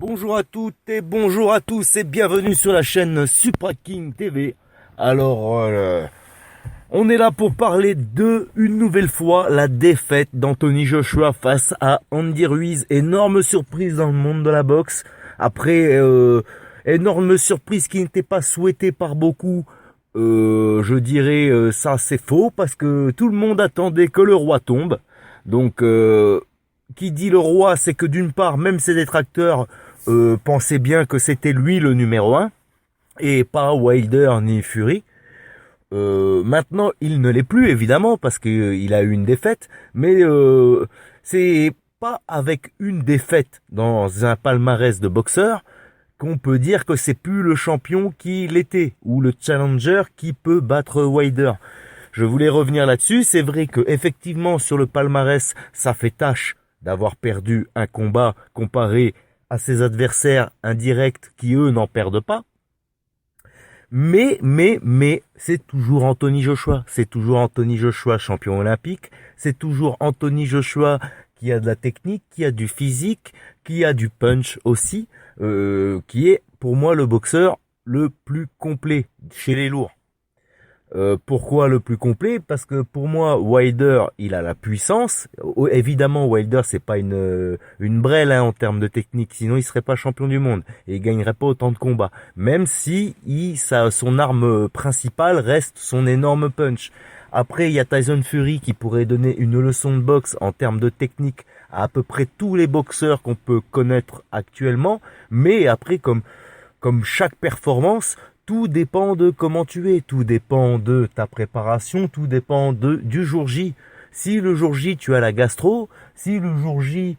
Bonjour à toutes et bonjour à tous et bienvenue sur la chaîne Supra King TV. Alors, on est là pour parler de, une nouvelle fois, la défaite d'Anthony Joshua face à Andy Ruiz. Énorme surprise dans le monde de la boxe. Après, énorme surprise qui n'était pas souhaitée par beaucoup. Je dirais ça c'est faux parce que tout le monde attendait que le roi tombe. Donc, qui dit le roi, c'est que d'une part, même ses détracteurs pensaient bien que c'était lui le numéro un et pas Wilder ni Fury. Maintenant, il ne l'est plus évidemment parce qu'il a eu une défaite, mais c'est pas avec une défaite dans un palmarès de boxeur qu'on peut dire que c'est plus le champion qui l'était ou le challenger qui peut battre Wilder. Je voulais revenir là-dessus. C'est vrai que effectivement sur le palmarès, ça fait tâche d'avoir perdu un combat comparé à ses adversaires indirects qui eux n'en perdent pas. Mais, c'est toujours Anthony Joshua. C'est toujours Anthony Joshua champion olympique. C'est toujours Anthony Joshua qui a de la technique, qui a du physique, qui a du punch aussi, qui est pour moi le boxeur le plus complet chez les lourds. Pourquoi le plus complet? Parce que pour moi, Wilder, il a la puissance. Évidemment, Wilder, c'est pas une brêle en termes de technique, sinon il serait pas champion du monde et il gagnerait pas autant de combats. Même si son arme principale reste son énorme punch. Après, il y a Tyson Fury qui pourrait donner une leçon de boxe en termes de technique à peu près tous les boxeurs qu'on peut connaître actuellement. Mais après, comme chaque performance, tout dépend de comment tu es, tout dépend de ta préparation, tout dépend du jour J. Si le jour J tu as la gastro, si le jour J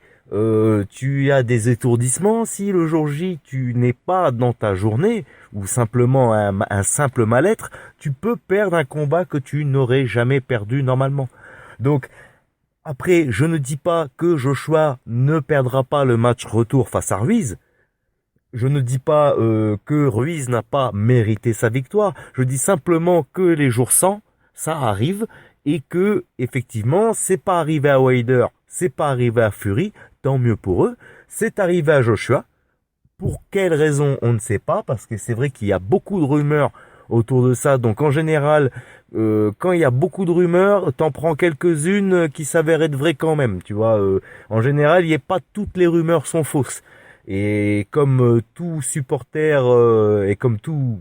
tu as des étourdissements, si le jour J tu n'es pas dans ta journée ou simplement un simple mal-être, tu peux perdre un combat que tu n'aurais jamais perdu normalement. Donc après, je ne dis pas que Joshua ne perdra pas le match retour face à Ruiz. Je ne dis pas que Ruiz n'a pas mérité sa victoire. Je dis simplement que les jours 100, ça arrive et que effectivement, c'est pas arrivé à Wilder, c'est pas arrivé à Fury, tant mieux pour eux. C'est arrivé à Joshua. Pour quelle raison, on ne sait pas, parce que c'est vrai qu'il y a beaucoup de rumeurs autour de ça. Donc en général, quand il y a beaucoup de rumeurs, t'en prends quelques-unes qui s'avèrent être vraies quand même. Tu vois, en général, il n'y a pas toutes les rumeurs sont fausses. Et comme tout supporter et comme tout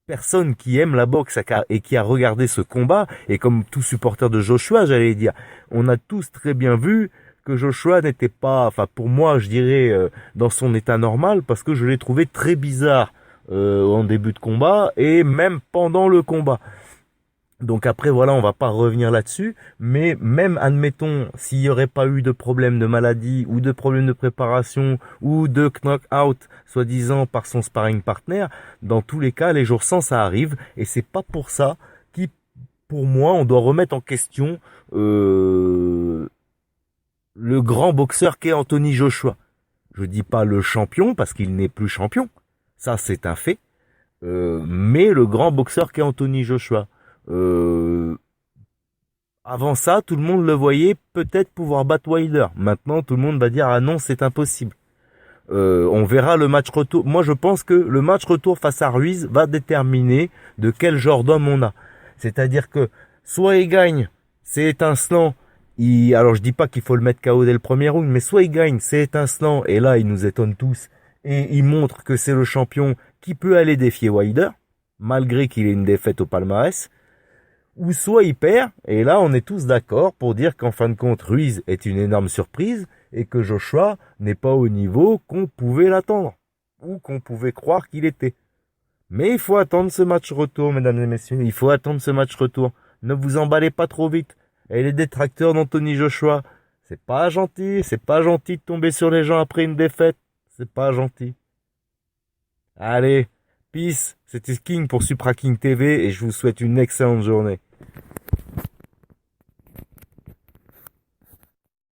personne qui aime la boxe et qui a regardé ce combat, et comme tout supporter de Joshua, j'allais dire, on a tous très bien vu que Joshua n'était pas, enfin pour moi je dirais, dans son état normal, parce que je l'ai trouvé très bizarre en début de combat et même pendant le combat. Donc après voilà, on va pas revenir là-dessus, mais même admettons s'il y aurait pas eu de problème de maladie ou de problème de préparation ou de knock-out soi-disant par son sparring partner, dans tous les cas les jours 100 ça arrive et c'est pas pour ça qui pour moi on doit remettre en question le grand boxeur qu'est Anthony Joshua. Je dis pas le champion parce qu'il n'est plus champion, ça c'est un fait, mais le grand boxeur qu'est Anthony Joshua. Avant ça, tout le monde le voyait peut-être pouvoir battre Wilder. Maintenant, tout le monde va dire ah non, c'est impossible. On verra le match retour. Moi, je pense que le match retour face à Ruiz va déterminer de quel genre d'homme on a. C'est-à-dire que soit il gagne, c'est étincelant. Alors je dis pas qu'il faut le mettre KO dès le premier round, mais soit il gagne, c'est étincelant et là il nous étonne tous et il montre que c'est le champion qui peut aller défier Wilder malgré qu'il ait une défaite au palmarès. Ou soit il perd, et là on est tous d'accord pour dire qu'en fin de compte Ruiz est une énorme surprise et que Joshua n'est pas au niveau qu'on pouvait l'attendre ou qu'on pouvait croire qu'il était. Mais il faut attendre ce match retour, mesdames et messieurs, il faut attendre ce match retour. Ne vous emballez pas trop vite. Et les détracteurs d'Anthony Joshua, c'est pas gentil de tomber sur les gens après une défaite, c'est pas gentil. Allez, peace, c'était King pour Supra King TV et je vous souhaite une excellente journée.